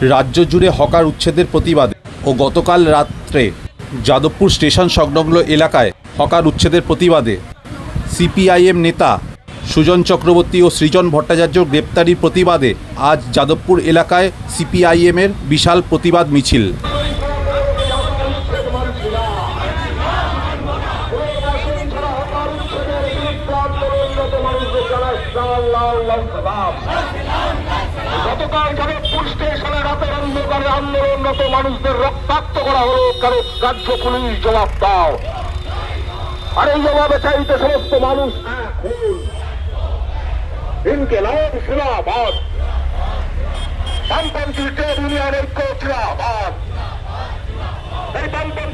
রাজ্য জুড়ে হকার উচ্ছেদের প্রতিবাদে ও গতকাল রাত্রে যাদবপুর স্টেশন সংলগ্ন এলাকায় হকার উচ্ছেদের প্রতিবাদে সিপিআইএম নেতা সুজন চক্রবর্তী ও সৃজন ভট্টাচার্য গ্রেপ্তারির প্রতিবাদে আজ যাদবপুর এলাকায় সিপিআইএমের বিশাল প্রতিবাদ মিছিল। গতকাল যাদবপুর স্টেশনে রাতের অন্ধকারে আন্দোলনরত মানুষদের রক্তাক্ত করা হলো, কারণ রাজ্য পুলিশ জবাব দাও। আর এই জবাবে চাইতে সমস্ত মানুষ ইনকিলাব জিন্দাবাদ, বামপন্থী ট্রেড ইউনিয়ন ঐক্য জিন্দাবাদ। এই বামপন্থী